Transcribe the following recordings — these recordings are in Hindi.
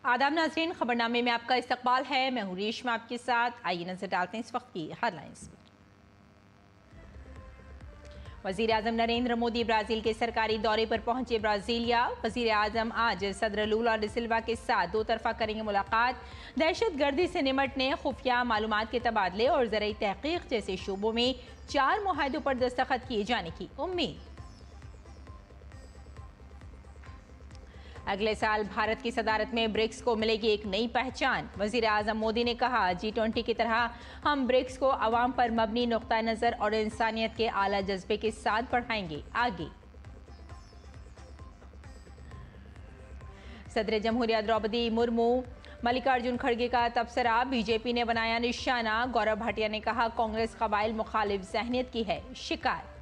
आदाब नाज़रीन, खबरनामे में आपका इस्तकबाल है। मैं हूँ रेशमा आपके साथ। आइए नजर डालते हैं इस वक्त की हेडलाइंस पर। वज़ीर आज़म नरेंद्र मोदी ब्राज़ील के सरकारी दौरे पर पहुंचे। ब्राज़ीलिया वज़ीर आज़म आज सदर लूला डी सिल्वा के साथ दो तरफा करेंगे मुलाकात। दहशत गर्दी से निमटने, खुफिया मालूमात के तबादले और ज़राई तहकीक जैसे शोबों में 4 मुआहदों पर दस्तखत किए जाने की उम्मीद। अगले साल भारत की सदारत में ब्रिक्स को मिलेगी एक नई पहचान। वज़ीर आज़म मोदी ने कहा, G20 की तरह हम ब्रिक्स को अवाम पर मबनी नुक्ता नज़र और इंसानियत के आला जज्बे के साथ बढ़ाएंगे आगे। सदर जमहूरिया द्रौपदी मुर्मू मल्लिकार्जुन खड़गे का तबसरा बीजेपी ने बनाया निशाना। गौरव भाटिया ने कहा, कांग्रेस कबाइल मुखालिफ ज़हनियत की है शिकार।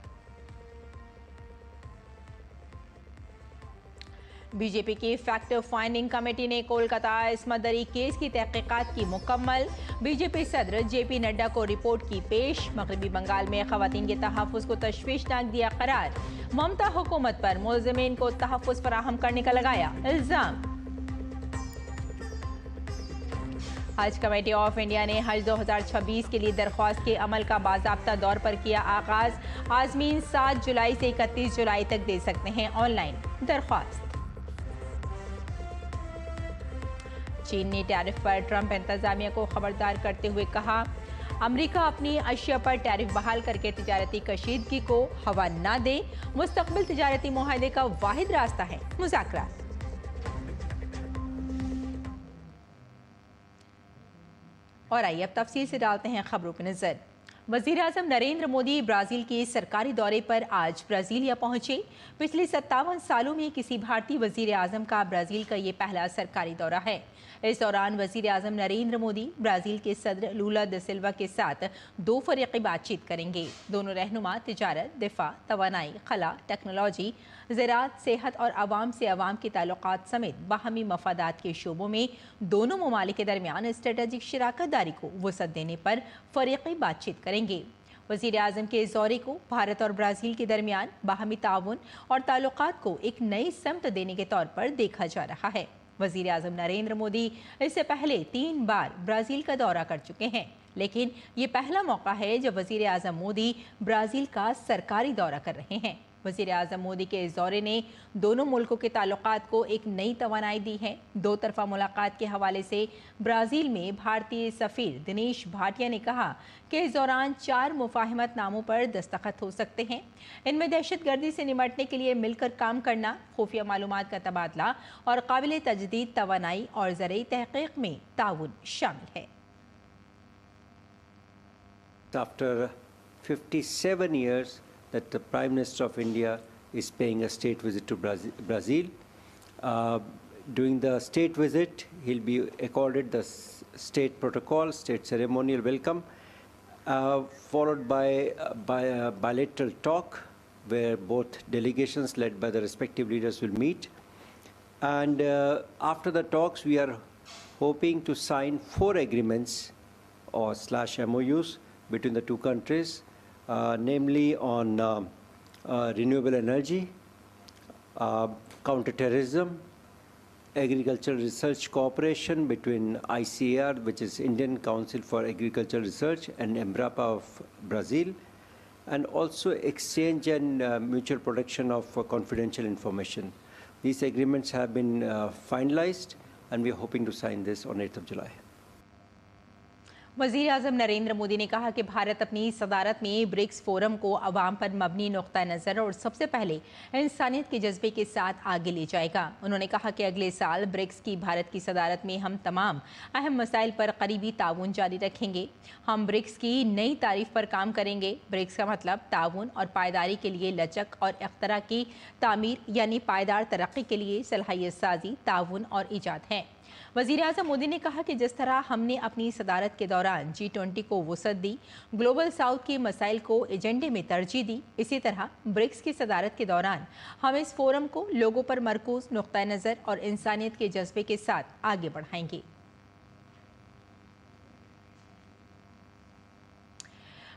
बीजेपी की फैक्ट फाइंडिंग कमेटी ने कोलकाता इस्मत दरी केस की तहकीकात की मुकम्मल। बीजेपी सदर जेपी नड्डा को रिपोर्ट की पेश। मगरबी बंगाल में खवातीन के तहफ़्फ़ुज़ को तशवीशनाक दिया करार। ममता हुकूमत पर मुलज़िमीन को तहफ़्फ़ुज़ फराहम करने का लगाया इल्ज़ाम। हज कमेटी ऑफ इंडिया ने हज 2026 के लिए दरख्वास्त के अमल का बाज़ाब्ता दौर पर किया आगाज़। आज़मीन 7 जुलाई से 31 जुलाई तक दे सकते हैं ऑनलाइन दरख्वास्त। चीन ने टैरिफ पर ट्रंप इंतजामिया को खबरदार करते हुए कहा, अमेरिका अपनी अशिया पर टैरिफ बहाल करके तिजारती कशीदगी को हवा न दे। मुस्तकबिल तिजारती मुआहदे का वाहिद रास्ता है मुज़ाकरात। और आइए अब तफसील से डालते हैं खबरों की नजर। वज़ीर आज़म नरेंद्र मोदी ब्राज़ील के सरकारी दौरे पर आज ब्राज़ीलिया पहुंचे। पिछले 57 सालों में किसी भारतीय वज़ीर आज़म का ब्राज़ील का ये पहला सरकारी दौरा है। इस दौरान वज़ीर आज़म नरेंद्र मोदी ब्राज़ील के सदर लूला डी सिल्वा के साथ 2 फ़रीक़ी बातचीत करेंगे। दोनों रहनुमा तिजारत, दिफा, तवानाई, खला, टेक्नोलॉजी, ज़राअत, सेहत और आवाम से आवाम के ताल्लुकात समेत बाहमी मफादात के शोबों में दोनों ममालिक के दरमियान स्ट्रेटेजिक शराकत दारी को वसअत देने पर फ़रीक़ी बातचीत करेंगे। वज़ीर आज़म के इस दौरे को भारत और ब्राज़ील के दरमियान बाहमी ताउन और ताल्लुकात को एक नई समत देने के तौर पर देखा जा रहा है। वज़ीर आज़म नरेंद्र मोदी इससे पहले 3 बार ब्राज़ील का दौरा कर चुके हैं, लेकिन ये पहला मौका है जब वज़ीर आज़म मोदी ब्राज़ील का सरकारी दौरा कर रहे हैं। वज़ीर आज़म मोदी के इस दौरे ने दोनों मुल्कों के ताल्लुकात को एक नई तवानाई दी है। 2 तरफ़ा मुलाकात के हवाले से ब्राज़ील में भारतीय सफ़ीर दिनेश भाटिया ने कहा कि इस दौरान 4 मुफ़ाहिमत नामों पर दस्तखत हो सकते हैं। इनमें दहशत गर्दी से निमटने के लिए मिलकर काम करना, खुफिया मालूमात का तबादला और काबिल तजदीद तवानाई और ज़राई तहक़ीक़ में ताउन शामिल है। After 57 years that the Prime Minister of India is paying a state visit to Brazil. During the state visit, he'll be accorded the state protocol, state ceremonial welcome, followed by a bilateral talk where both delegations led by the respective leaders will meet. And after the talks, we are hoping to sign 4 agreements or /MOUs between the 2 countries. Namely on renewable energy, counterterrorism, agricultural research cooperation between ICAR, which is Indian Council for Agricultural Research, and Embrapa of Brazil, and also exchange and mutual protection of confidential information. These agreements have been finalized, and we are hoping to sign this on 8th of July. वज़ीर आज़म नरेंद्र मोदी ने कहा कि भारत अपनी सदारत में ब्रिक्स फोरम को अवाम पर मबनी नुक्ता नज़र और सबसे पहले इंसानियत के जज्बे के साथ आगे ले जाएगा। उन्होंने कहा कि अगले साल ब्रिक्स की भारत की सदारत में हम तमाम अहम मसाइल पर करीबी ताउन जारी रखेंगे। हम ब्रिक्स की नई तारीफ पर काम करेंगे। ब्रिक्स का मतलब ताउन और पायदारी के लिए लचक और इख्तरा की तामीर यानी पायदार तरक्की के लिए सलाहियत साजी, ताउन और ईजाद है। वज़ीर आज़म मोदी ने कहा कि जिस तरह हमने अपनी सदारत के दौरान G20 को वसअत दी, ग्लोबल साउथ के मसाइल को एजेंडे में तरजीह दी, इसी तरह ब्रिक्स की सदारत के दौरान हम इस फोरम को लोगों पर मरकूज़ नुक्ता नज़र और इंसानियत के जज्बे के साथ आगे बढ़ाएंगे।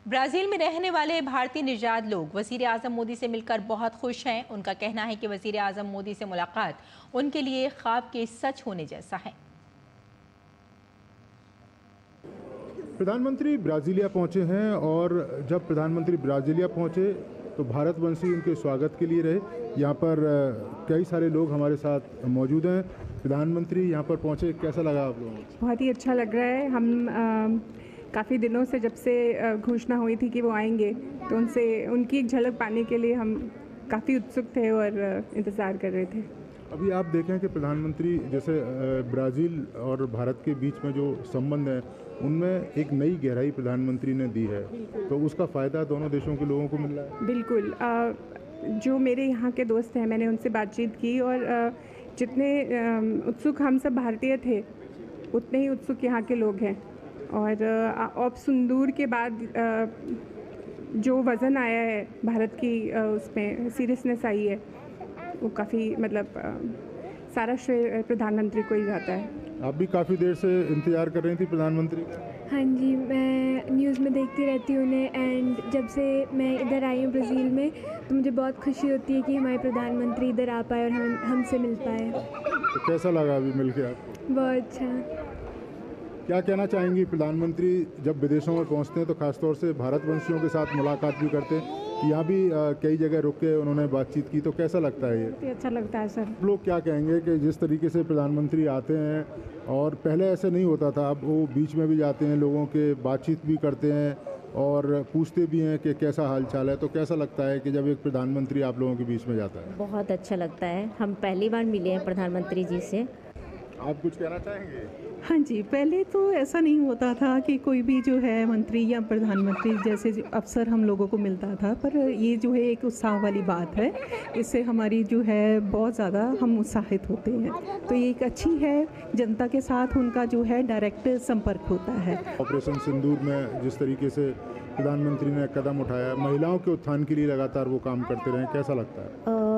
ब्राज़ील में रहने वाले भारतीय निजात लोग वज़ीर आज़म मोदी से मिलकर बहुत खुश हैं। उनका कहना है कि वज़ीर आज़म मोदी से मुलाकात उनके लिए ख्वाब के सच होने जैसा है। प्रधानमंत्री ब्राज़ीलिया पहुंचे हैं और जब प्रधानमंत्री ब्राज़ीलिया पहुंचे तो भारतवंशी उनके स्वागत के लिए रहे। यहाँ पर कई सारे लोग हमारे साथ मौजूद हैं। प्रधानमंत्री यहाँ पर पहुंचे, कैसा लगा आप लोगों को? बहुत ही अच्छा लग रहा है। हम काफ़ी दिनों से, जब से घोषणा हुई थी कि वो आएंगे, तो उनकी एक झलक पाने के लिए हम काफ़ी उत्सुक थे और इंतज़ार कर रहे थे। अभी आप देखें कि प्रधानमंत्री जैसे ब्राज़ील और भारत के बीच में जो संबंध है उनमें एक नई गहराई प्रधानमंत्री ने दी है, तो उसका फ़ायदा दोनों देशों के लोगों को मिल रहा है। बिल्कुल। जो मेरे यहाँ के दोस्त हैं, मैंने उनसे बातचीत की और जितने उत्सुक हम सब भारतीय थे उतने ही उत्सुक यहाँ के लोग हैं। और ऑप सिंदूर के बाद जो वज़न आया है भारत की, उसमें सीरियसनेस आई है, वो काफ़ी सारा श्रेय प्रधानमंत्री को ही जाता है। आप भी काफ़ी देर से इंतज़ार कर रही थी प्रधानमंत्री का? हाँ जी, मैं न्यूज़ में देखती रहती हूँ उन्हें, एंड जब से मैं इधर आई हूँ ब्राज़ील में, तो मुझे बहुत खुशी होती है कि हमारे प्रधानमंत्री इधर आ पाए और हमसे मिल पाए। तो कैसा लगा अभी मिल के आपको? बहुत अच्छा। क्या कहना चाहेंगी? प्रधानमंत्री जब विदेशों में पहुंचते हैं तो खासतौर से भारतवंशियों के साथ मुलाकात भी करते हैं, यहाँ भी कई जगह रुक के उन्होंने बातचीत की, तो कैसा लगता है ये? बहुत ही अच्छा लगता है सर। लोग क्या कहेंगे कि जिस तरीके से प्रधानमंत्री आते हैं, और पहले ऐसे नहीं होता था, अब वो बीच में भी जाते हैं, लोगों के बातचीत भी करते हैं और पूछते भी हैं कि कैसा हाल चाल है, तो कैसा लगता है कि जब एक प्रधानमंत्री आप लोगों के बीच में जाता है? बहुत अच्छा लगता है। हम पहली बार मिले हैं प्रधानमंत्री जी से। आप कुछ कहना चाहेंगे? हाँ जी, पहले तो ऐसा नहीं होता था कि कोई भी जो है मंत्री या प्रधानमंत्री जैसे अफसर हम लोगों को मिलता था, पर ये जो है एक उत्साह वाली बात है। इससे हमारी जो है बहुत ज़्यादा हम उत्साहित होते हैं, तो ये एक अच्छी है। जनता के साथ उनका जो है डायरेक्ट संपर्क होता है। ऑपरेशन सिंदूर में जिस तरीके से प्रधानमंत्री ने कदम उठाया, महिलाओं के उत्थान के लिए लगातार वो काम करते रहे, कैसा लगता है?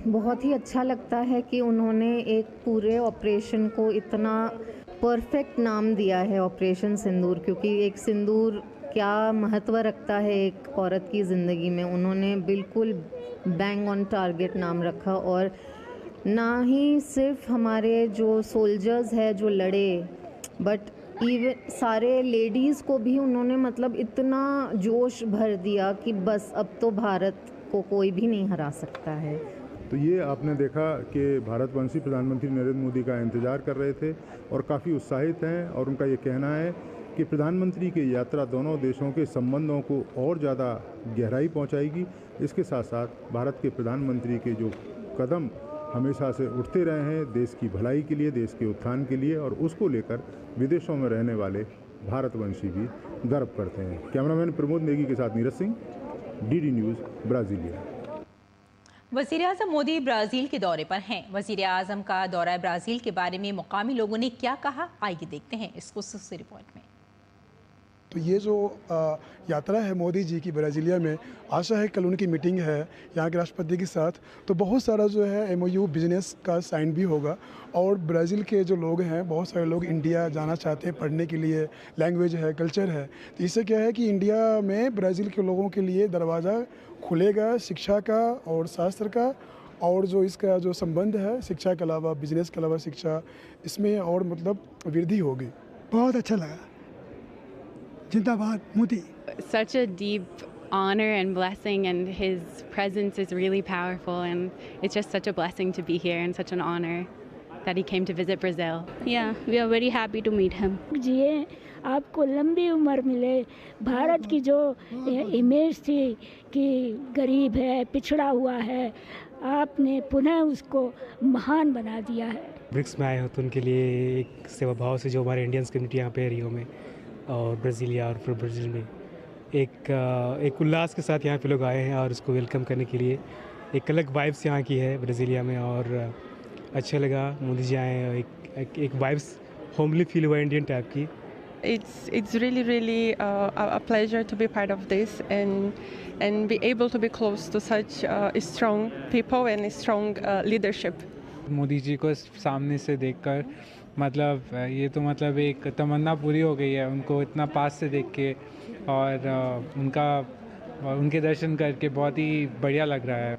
बहुत ही अच्छा लगता है कि उन्होंने एक पूरे ऑपरेशन को इतना परफेक्ट नाम दिया है, ऑपरेशन सिंदूर, क्योंकि एक सिंदूर क्या महत्व रखता है एक औरत की ज़िंदगी में। उन्होंने बिल्कुल बैंग ऑन टारगेट नाम रखा, और ना ही सिर्फ हमारे जो सोल्जर्स हैं जो लड़े, बट इवन सारे लेडीज़ को भी उन्होंने इतना जोश भर दिया कि बस अब तो भारत को कोई भी नहीं हरा सकता है। तो ये आपने देखा कि भारतवंशी प्रधानमंत्री नरेंद्र मोदी का इंतज़ार कर रहे थे और काफ़ी उत्साहित हैं, और उनका ये कहना है कि प्रधानमंत्री की यात्रा दोनों देशों के संबंधों को और ज़्यादा गहराई पहुंचाएगी। इसके साथ साथ भारत के प्रधानमंत्री के जो कदम हमेशा से उठते रहे हैं देश की भलाई के लिए, देश के उत्थान के लिए, और उसको लेकर विदेशों में रहने वाले भारतवंशी भी गर्व करते हैं। कैमरामैन प्रमोद नेगी के साथ Neeraj Singh, DD news, Brasilia. वज़ीर आज़म मोदी ब्राज़ील के दौरे पर हैं। वज़ीर आज़म का दौरा ब्राज़ील के बारे में मुकामी लोगों ने क्या कहा, आइए देखते हैं इस खुसूसी रिपोर्ट में। तो ये जो यात्रा है मोदी जी की ब्राज़ीलिया में, आशा है कल उनकी मीटिंग है यहाँ के राष्ट्रपति के साथ, तो बहुत सारा जो है MOU बिजनेस का साइन भी होगा। और ब्राज़ील के जो लोग हैं, बहुत सारे लोग इंडिया जाना चाहते हैं पढ़ने के लिए, लैंग्वेज है, कल्चर है, तो इससे क्या है कि इंडिया में ब्राज़ील के लोगों के लिए दरवाज़ा खुलेगा शिक्षा का और शास्त्र का, और जो इसका जो संबंध है शिक्षा के अलावा, बिजनेस के अलावा शिक्षा, इसमें और वृद्धि होगी। बहुत अच्छा लगा। जिंदाबाद Modi. Such a deep honor and blessing, and his presence is really powerful, and it's just such a blessing to be here and such an honor that he came to visit Brazil. Yeah, we are very happy to meet him. जिए आपको लंबी उम्र मिले। भारत की जो इमेज थी कि गरीब है, पिछड़ा हुआ है, आपने पुनः उसको महान बना दिया है। ब्रिक्स में आए हो तो उनके लिए एक सेवा भाव से जो हमारे इंडियंस कम्युनिटी यहाँ पे रियो में और ब्राज़ीलिया और फिर ब्राज़ील में एक उल्लास के साथ यहाँ पे लोग आए हैं, और उसको वेलकम करने के लिए एक अलग वाइब्स यहाँ की है ब्राज़ीलिया में, और अच्छा लगा मोदी जी आए। एक वाइब्स होमली फील हुआ इंडियन टाइप की। It's really a pleasure to be part of this and be able to be close to such strong people and strong leadership. Modi ji को सामने से देखकर मतलब ये तो मतलब एक तमन्ना पूरी हो गई है उनको इतना पास से देख के, और उनके दर्शन करके बहुत ही बढ़िया लग रहा है।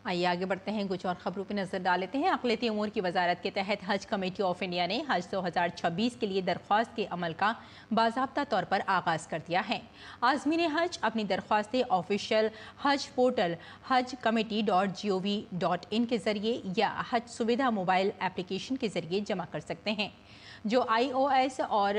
आइए आगे बढ़ते हैं, कुछ और खबरों पर नजर डाल लेते हैं। अक़लियती उमूर की वजारत के तहत हज कमेटी ऑफ इंडिया ने हज 2026 के लिए दरख्वास्त के अमल का बाज़ाब्ता तौर पर आगाज़ कर दिया है। आज़मीन हज अपनी दरख्वास्तें ऑफिशियल हज पोर्टल hajcommittee.gov.in के ज़रिए या हज सुविधा मोबाइल एप्लीकेशन के ज़रिए जमा कर सकते हैं, जो iOS और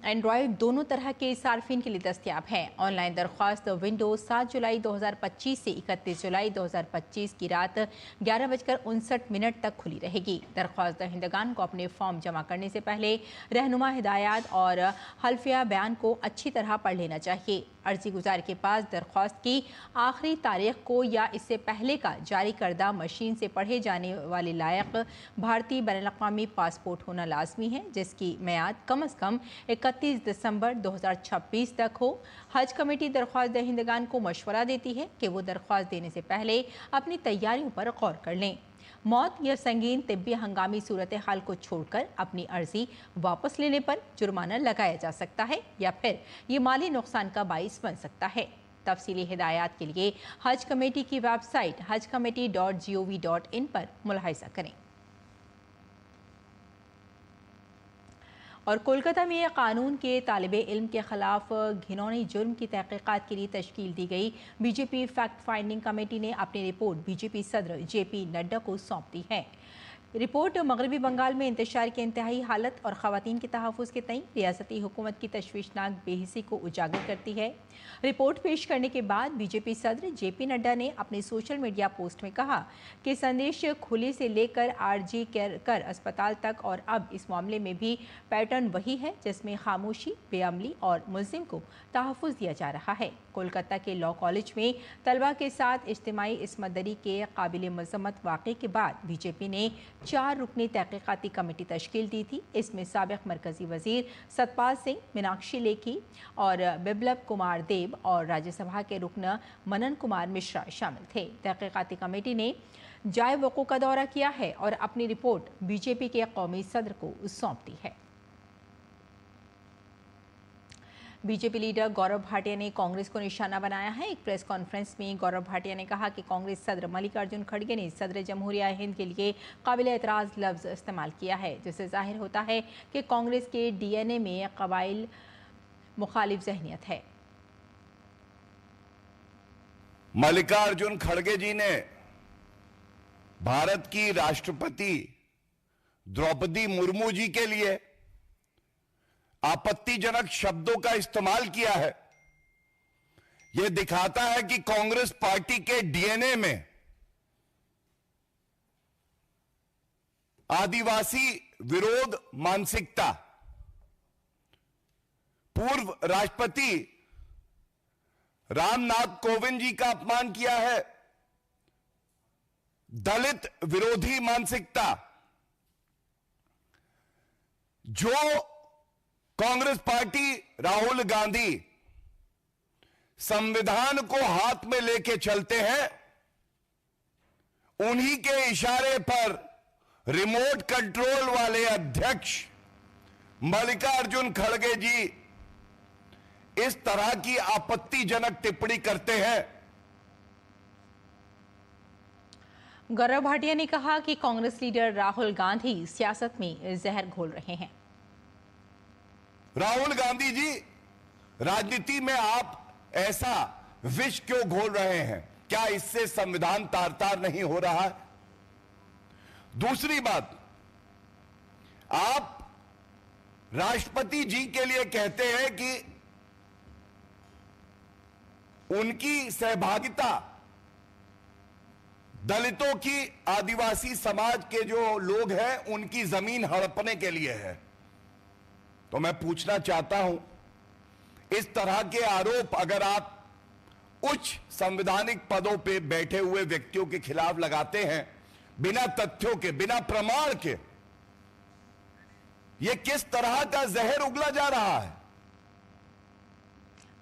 एंड्रॉयड दोनों तरह के सार्फिन के लिए दस्तियाब है। ऑनलाइन दरख्वास्त विंडो 7 जुलाई 2025 से 31 जुलाई 2025 की रात 11:59 तक खुली रहेगी। दरख्वास्त दहिंदगान को अपने फॉर्म जमा करने से पहले रहनुमा हिदायत और हल्फिया बयान को अच्छी तरह पढ़ लेना चाहिए। अर्जी गुजार के पास दरख्वास्त की आखिरी तारीख को या इससे पहले का जारी करदा मशीन से पढ़े जाने वाले लायक भारतीय बैनुल-अक़वामी पासपोर्ट होना लाजमी है, जिसकी मियाद कम अज़ कम 31 दिसंबर 2026 तक हो। हज कमेटी दरख्वास्त दहिंदगान को मशवरा देती है कि वो दरख्वास्त देने से पहले अपनी तैयारियों पर गौर कर लें। मौत या संगीन तिब्बी हंगामी सूरत हाल को छोड़कर अपनी अर्जी वापस लेने पर जुर्माना लगाया जा सकता है या फिर ये माली नुकसान का बाइस बन सकता है। तफसीली हिदायत के लिए हज कमेटी की वेबसाइट hajcommittee.gov.in पर मुलाहिजा करें। और कोलकाता में कानून के तालिबे इल्म के खिलाफ घिनौनी जुर्म की तहकीकात के लिए तश्कील दी गई बीजेपी फैक्ट फाइंडिंग कमेटी ने अपनी रिपोर्ट बीजेपी सदर जेपी नड्डा को सौंप दी है। रिपोर्ट मगरबी बंगाल में इंतशार की इंतहाई हालत और ख़वातीन के तहफ़्फ़ुज़ के तईं रियासती हुकूमत की तशवीशनाक बेहिसी को उजागर करती है। रिपोर्ट पेश करने के बाद बीजेपी सदर जेपी नड्डा ने अपने सोशल मीडिया पोस्ट में कहा कि संदेश खुले से लेकर आरजी कर अस्पताल तक और अब इस मामले में भी पैटर्न वही है, जिसमें खामोशी, बेअमली और मुल्ज़िम को तहफ़्फ़ुज़ दिया जा रहा है। कोलकाता के लॉ कॉलेज में तलबा के साथ इज्तिमाई इस्मत दरी के काबिल मज़म्मत वाक़े के बाद बीजेपी ने 4 रुकनी तहकीकाती कमेटी तश्कील दी थी। इसमें साबिक़ मरकज़ी वज़ीर सतपाल सिंह, मीनाक्षी लेखी और बिप्लब कुमार देव और राज्यसभा के रुकन मनन कुमार मिश्रा शामिल थे। तहकीकाती कमेटी ने जाए वक़ूअ का दौरा किया है और अपनी रिपोर्ट बीजेपी के कौमी सदर को सौंप दी है। बीजेपी लीडर गौरव भाटिया ने कांग्रेस को निशाना बनाया है। एक प्रेस कॉन्फ्रेंस में गौरव भाटिया ने कहा कि कांग्रेस सदर मल्लिकार्जुन खड़गे ने सदर जमहूरिया हिंद के लिए काबिल एतराज़ लफ्ज़ इस्तेमाल किया है, जिससे जाहिर होता है कि कांग्रेस के डीएनए में कबाइल मुखालिफ जहनियत है। मल्लिकार्जुन खड़गे जी ने भारत की राष्ट्रपति द्रौपदी मुर्मू जी के लिए आपत्तिजनक शब्दों का इस्तेमाल किया है। यह दिखाता है कि कांग्रेस पार्टी के डीएनए में आदिवासी विरोध मानसिकता, पूर्व राष्ट्रपति रामनाथ कोविंद जी का अपमान किया है, दलित विरोधी मानसिकता, जो कांग्रेस पार्टी राहुल गांधी संविधान को हाथ में लेके चलते हैं, उन्हीं के इशारे पर रिमोट कंट्रोल वाले अध्यक्ष मल्लिकार्जुन खड़गे जी इस तरह की आपत्तिजनक टिप्पणी करते हैं। गौरव भाटिया ने कहा कि कांग्रेस लीडर राहुल गांधी सियासत में जहर घोल रहे हैं। राहुल गांधी जी, राजनीति में आप ऐसा विष क्यों घोल रहे हैं? क्या इससे संविधान तार तार नहीं हो रहा है? दूसरी बात, आप राष्ट्रपति जी के लिए कहते हैं कि उनकी सहभागिता दलितों की, आदिवासी समाज के जो लोग हैं उनकी जमीन हड़पने के लिए है। तो मैं पूछना चाहता हूं, इस तरह के आरोप अगर आप उच्च संवैधानिक पदों पे बैठे हुए व्यक्तियों के खिलाफ लगाते हैं बिना तथ्यों के, बिना प्रमाण के, यह किस तरह का जहर उगला जा रहा है?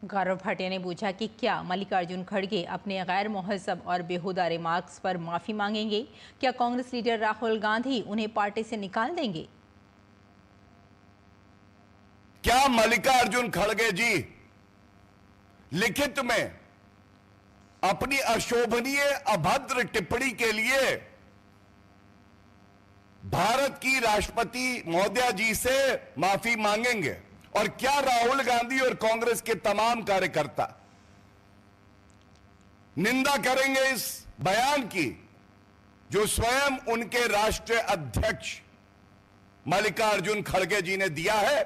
गौरव भाटिया ने पूछा कि क्या मल्लिकार्जुन खड़गे अपने गैर मुहज़्ज़ब और बेहुदा रिमार्क्स पर माफ़ी मांगेंगे? क्या कांग्रेस लीडर राहुल गांधी उन्हें पार्टी से निकाल देंगे? क्या मल्लिकार्जुन खड़गे जी लिखित में अपनी अशोभनीय अभद्र टिप्पणी के लिए भारत की राष्ट्रपति महोदया जी से माफी मांगेंगे? और क्या राहुल गांधी और कांग्रेस के तमाम कार्यकर्ता निंदा करेंगे इस बयान की जो स्वयं उनके राष्ट्रीय अध्यक्ष मल्लिकार्जुन खड़गे जी ने दिया है?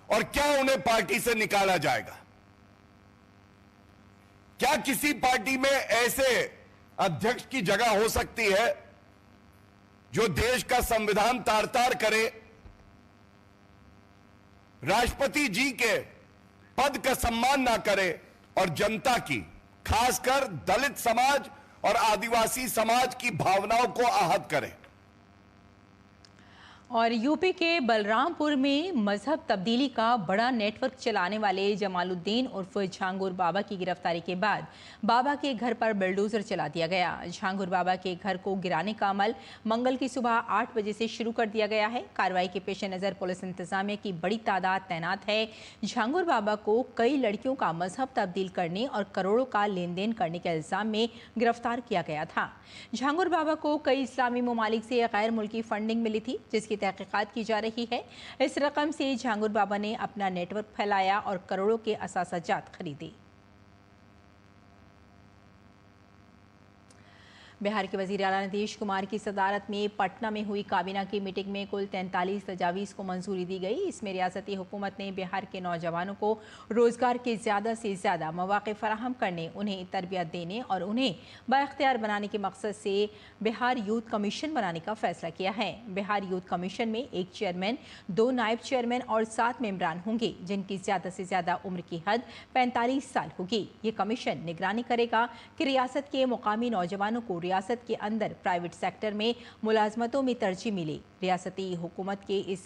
और क्या उन्हें पार्टी से निकाला जाएगा? क्या किसी पार्टी में ऐसे अध्यक्ष की जगह हो सकती है जो देश का संविधान तार-तार करे, राष्ट्रपति जी के पद का सम्मान ना करे और जनता की, खासकर दलित समाज और आदिवासी समाज की भावनाओं को आहत करे? और यूपी के बलरामपुर में मजहब तब्दीली का बड़ा नेटवर्क चलाने वाले जमालुद्दीन उर्फ झांगुर बाबा की गिरफ्तारी के बाद बाबा के घर पर बुलडोजर चला दिया गया। झांगुर बाबा के घर को गिराने का अमल मंगल की सुबह 8 बजे से शुरू कर दिया गया है। कार्रवाई के पेश नज़र पुलिस इंतजामिया की बड़ी तादाद तैनात है। झांगुर बाबा को कई लड़कियों का मजहब तब्दील करने और करोड़ों का लेन देन करने के इल्जाम में गिरफ्तार किया गया था। झांगुर बाबा को कई इस्लामी ममालिक से गैर मुल्की फंडिंग मिली थी, जिसकी तहकीकात की जा रही है। इस रकम से झांगुर बाबा ने अपना नेटवर्क फैलाया और करोड़ों के असासाजात खरीदे। बिहार के वज़ीर आला नीतीश कुमार की सदारत में पटना में हुई काबीना की मीटिंग में कुल 43 तजावीज़ को मंजूरी दी गई। इसमें रियासती हुकूमत ने बिहार के नौजवानों को रोज़गार के ज़्यादा से ज़्यादा मौक़े फराहम करने, उन्हें तरबियत देने और उन्हें बाइख्तियार बनाने के मकसद से बिहार यूथ कमीशन बनाने का फैसला किया है। बिहार यूथ कमीशन में 1 चेयरमैन, 2 नायब चेयरमैन और 7 मेंबरान होंगे, जिनकी ज़्यादा से ज़्यादा उम्र की हद 45 साल होगी। ये कमीशन निगरानी करेगा कि रियासत के मुकामी नौजवानों को रियासत के अंदर प्राइवेट सेक्टर में मुलाजमतों में तरजीह मिले। रियासती हुकूमत के इस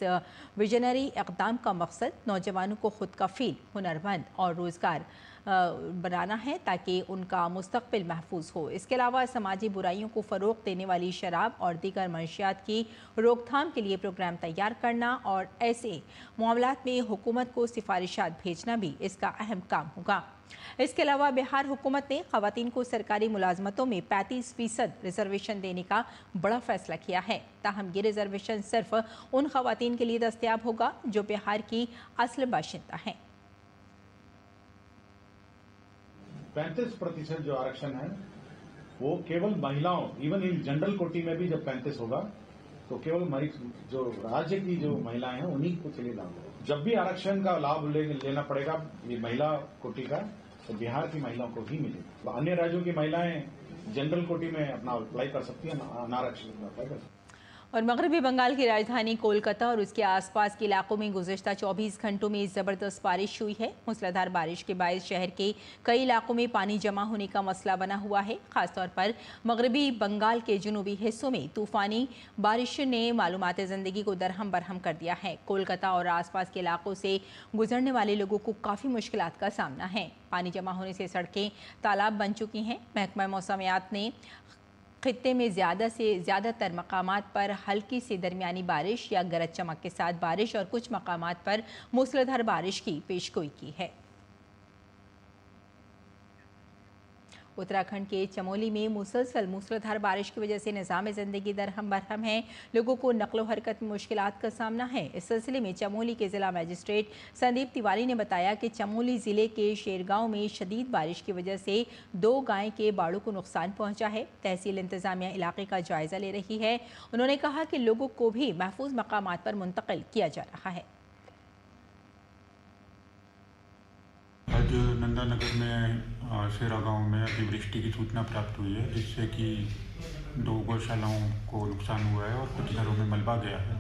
विजनरी इक़दाम का मकसद नौजवानों को खुद कफील, हुनरमंद और रोज़गार बनाना है ताकि उनका मुस्तक़बिल महफूज हो। इसके अलावा समाजी बुराइयों को फ़रोग़ देने वाली शराब और दीगर मंशियात की रोकथाम के लिए प्रोग्राम तैयार करना और ऐसे मामलात में हुकूमत को सिफारिशात भेजना भी इसका अहम काम होगा। इसके अलावा बिहार हुकूमत ने ख़वातीन को सरकारी मुलाजमतों में 35% रिजर्वेशन देने का बड़ा फैसला किया है। ताहम ये रिजर्वेशन सिर्फ उन ख़वातीन के लिए दस्तयाब होगा जो बिहार की असल बाशिंदा हैं। 35% जो आरक्षण है वो केवल महिलाओं, इवन इन जनरल कोटी में भी जब 35 होगा तो केवल जो राज्य की जो महिलाएं हैं उन्हीं को चले लाभ। जब भी आरक्षण का लाभ लेना पड़ेगा ये महिला कोटि का, तो बिहार की महिलाओं को ही मिलेगा। तो अन्य राज्यों की महिलाएं जनरल कोटि में अपना अप्लाई कर सकती हैं, अनारक्षित में अप्लाई कर सकती हैं। और मगरबी बंगाल की राजधानी कोलकाता और उसके आसपास के इलाकों में गुज़श्ता 24 घंटों में ज़बरदस्त बारिश हुई है। मूसलाधार बारिश के बायस शहर के कई इलाकों में पानी जमा होने का मसला बना हुआ है। खासतौर पर मगरबी बंगाल के जुनूबी हिस्सों में तूफ़ानी बारिश ने मालूमाती ज़िंदगी को दरहम बरहम कर दिया है। कोलकाता और आसपास के इलाकों से गुजरने वाले लोगों को काफ़ी मुश्किलात का सामना है। पानी जमा होने से सड़कें तालाब बन चुकी हैं। महकमा मौसमियात ने खित्ते में ज़्यादा से ज़्यादातर मकामात पर हल्की से दरमियानी बारिश या गरज चमक के साथ बारिश और कुछ मकामात पर मूसलाधार बारिश की पेशगोई की है। उत्तराखंड के चमोली में मुसलसल मूसलाधार बारिश की वजह से निज़ाम ज़िंदगी दरहम बरहम है। लोगों को नक़्लो हरकत में मुश्किलात का सामना है। इस सिलसिले में चमोली के ज़िला मजिस्ट्रेट संदीप तिवारी ने बताया कि चमोली ज़िले के शेरगांव में शदीद बारिश की वजह से 2 गाय के बाड़ों को नुकसान पहुँचा है। तहसील इंतज़ामिया इलाके का जायज़ा ले रही है। उन्होंने कहा कि लोगों को भी महफूज मकामात पर मुंतकिल किया जा रहा है। आज नंदानगर में शेरा गांव में अतिवृष्टि की सूचना प्राप्त हुई है, जिससे कि 2 गौशालाओं को नुकसान हुआ है और कुछ घरों में मलबा गया है।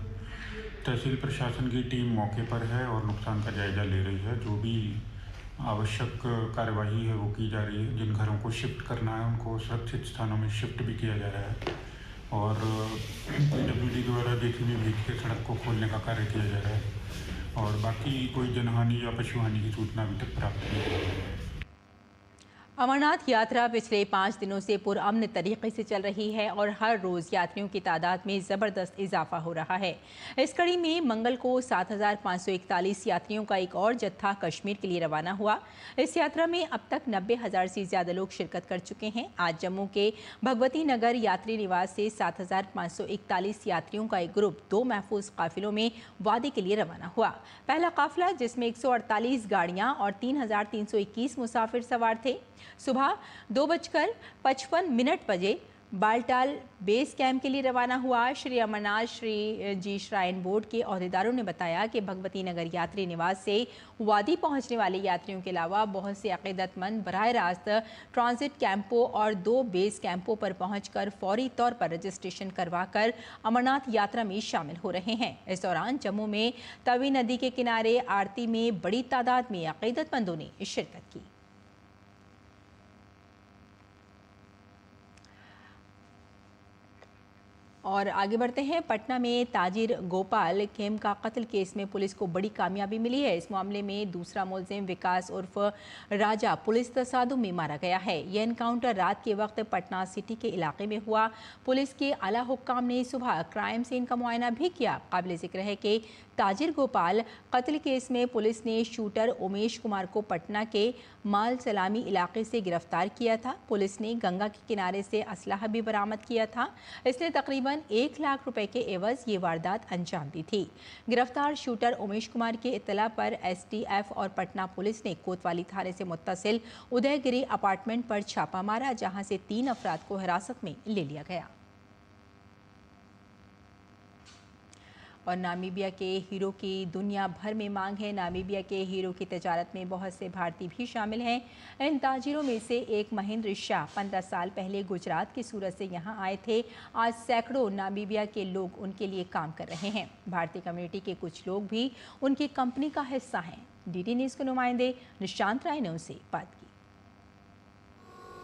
तहसील प्रशासन की टीम मौके पर है और नुकसान का जायजा ले रही है। जो भी आवश्यक कार्यवाही है वो की जा रही है। जिन घरों को शिफ्ट करना है उनको सुरक्षित स्थानों में शिफ्ट भी किया जा रहा है और PWD द्वारा JCB भेज के सड़क को खोलने का कार्य किया जा रहा है और बाकी कोई जनहानि या पशुहानि की सूचना अभी तक प्राप्त नहीं हुई है। अमरनाथ यात्रा पिछले 5 दिनों से पुरअमन तरीके से चल रही है और हर रोज यात्रियों की तादाद में ज़बरदस्त इजाफा हो रहा है। इस कड़ी में मंगल को 7,541 यात्रियों का एक और जत्था कश्मीर के लिए रवाना हुआ। इस यात्रा में अब तक 90,000 से ज़्यादा लोग शिरकत कर चुके हैं। आज जम्मू के भगवती नगर यात्री निवास से 7,541 यात्रियों का एक ग्रुप 2 महफूज काफिलों में वादी के लिए रवाना हुआ। पहला काफिला, जिसमें 148 गाड़ियाँ और 3,321 मुसाफिर सवार थे, सुबह 2:55 बजे बालटाल बेस कैंप के लिए रवाना हुआ। श्री अमरनाथ श्री जी श्राइन बोर्ड के अहदेदारों ने बताया कि भगवती नगर यात्री निवास से वादी पहुंचने वाले यात्रियों के अलावा बहुत से अकीदतमंद बराह रास्त ट्रांजिट कैंपों और 2 बेस कैंपों पर पहुंचकर फौरी तौर पर रजिस्ट्रेशन करवाकर अमरनाथ यात्रा में शामिल हो रहे हैं। इस दौरान जम्मू में तवी नदी के किनारे आरती में बड़ी तादाद में अकीदतमंदों ने शिरकत की। और आगे बढ़ते हैं। पटना में ताजिर गोपाल खेम का कत्ल केस में पुलिस को बड़ी कामयाबी मिली है। इस मामले में दूसरा मुलजिम विकास उर्फ राजा पुलिस तसादुम में मारा गया है। यह एनकाउंटर रात के वक्त पटना सिटी के इलाके में हुआ। पुलिस के आला हुक्काम ने सुबह क्राइम सीन का मुआयना भी किया। काबिल जिक्र है कि ताजिर गोपाल कत्ल केस में पुलिस ने शूटर उमेश कुमार को पटना के माल सलामी इलाके से गिरफ्तार किया था। पुलिस ने गंगा के किनारे से असलाह भी बरामद किया था। इसने तकरीबन 1 लाख रुपए के एवज ये वारदात अंजाम दी थी। गिरफ्तार शूटर उमेश कुमार की इत्तला पर STF और पटना पुलिस ने कोतवाली थाने से मुत्तसिल उदयगिरी अपार्टमेंट पर छापा मारा, जहां से 3 अफराद को हिरासत में ले लिया गया। और नामीबिया के हीरो की दुनिया भर में मांग है। नामीबिया के हीरो की तजारत में बहुत से भारतीय भी शामिल हैं। इन ताजिरों में से एक महेंद्र शाह 15 साल पहले गुजरात की सूरत से यहाँ आए थे। आज सैकड़ों नामीबिया के लोग उनके लिए काम कर रहे हैं। भारतीय कम्युनिटी के कुछ लोग भी उनकी कंपनी का हिस्सा हैं। DD न्यूज़ के नुमाइंदे निशांत राय ने उनसे बात की।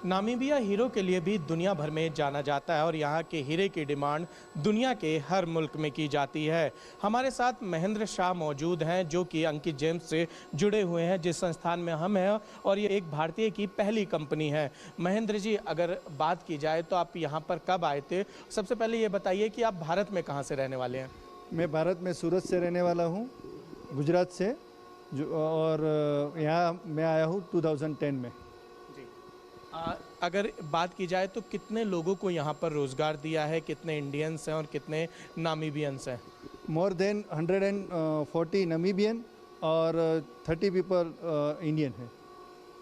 नामीबिया हीरो के लिए भी दुनिया भर में जाना जाता है और यहाँ के हीरे की डिमांड दुनिया के हर मुल्क में की जाती है। हमारे साथ महेंद्र शाह मौजूद हैं, जो कि अंकित जेम्स से जुड़े हुए हैं, जिस संस्थान में हम हैं, और ये एक भारतीय की पहली कंपनी है। महेंद्र जी, अगर बात की जाए तो आप यहाँ पर कब आए थे? सबसे पहले ये बताइए कि आप भारत में कहाँ से रहने वाले हैं? मैं भारत में सूरत से रहने वाला हूँ, गुजरात से, और यहाँ मैं आया हूँ 2010 में। अगर बात की जाए तो कितने लोगों को यहाँ पर रोज़गार दिया है? कितने इंडियंस हैं और कितने नामीबियंस हैं? मोर देन 140 नामीबियन और 30 पीपल इंडियन हैं।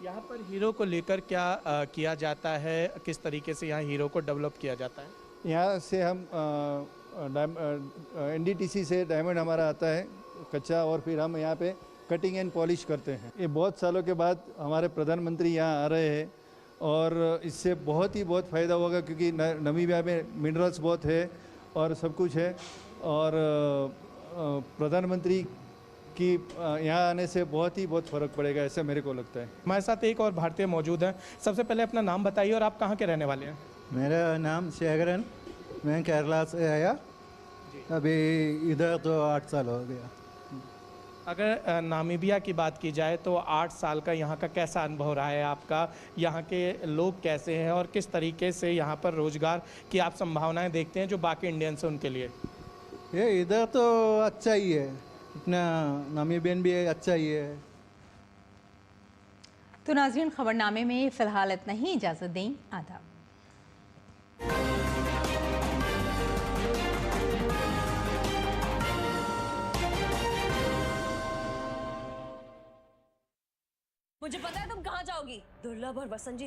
यहाँ पर हीरो को लेकर क्या किया जाता है? किस तरीके से यहाँ हीरो को डेवलप किया जाता है? यहाँ से हम NDTC से डायमंड हमारा आता है कच्चा, और फिर हम यहाँ पे कटिंग एंड पॉलिश करते हैं। ये बहुत सालों के बाद हमारे प्रधानमंत्री यहाँ आ रहे हैं और इससे बहुत फ़ायदा होगा, क्योंकि नामीबिया में मिनरल्स बहुत है और सब कुछ है, और प्रधानमंत्री की यहाँ आने से बहुत फ़र्क पड़ेगा, ऐसा मेरे को लगता है। हमारे साथ एक और भारतीय मौजूद है। सबसे पहले अपना नाम बताइए और आप कहाँ के रहने वाले हैं? मेरा नाम शेखरन, मैं केरला से आया, अभी इधर तो 8 साल हो गया। अगर नामीबिया की बात की जाए तो 8 साल का यहाँ का कैसा अनुभव रहा है आपका? यहाँ के लोग कैसे हैं और किस तरीके से यहाँ पर रोज़गार की आप संभावनाएं देखते हैं जो बाकी इंडियंस हैं उनके लिए? ये इधर तो अच्छा ही है, इतना नामीबियन भी अच्छा ही है। तो नाज़रीन, खबरनामे में फ़िलहाल इतना ही। इजाज़त दें। आदाब। मुझे पता है तुम कहाँ जाओगी। दुर्लभ और वसंत जी